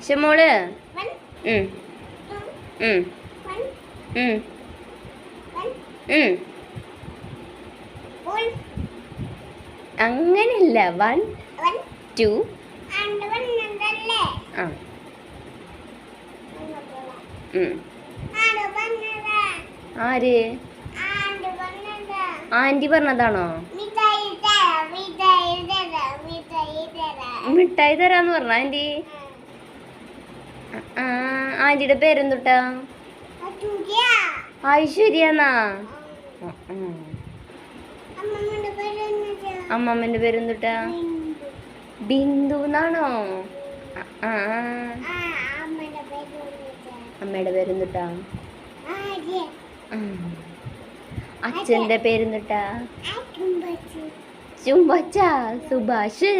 ഷമോള് ഉം ഉം ഉം ഉം അങ്ങനെയല്ല 1 2 ആ ആര് ആന്റി പറഞ്ഞതാണോ മിഠായി തരാന്ന് പറഞ്ഞ ആന്റി ആന്റിയുടെ പേരെന്തുട്ടാ ഐശ്വര്യാന്നാ അമ്മമ്മന്റെ പേരെന്തുട്ടാ ബിന്ദു എന്നാണോ അമ്മയുടെ പേരെന്തുട്ടാ അച്ഛന്റെ പേരെന്തുട്ടാ ചുംബച്ച സുഭാഷ്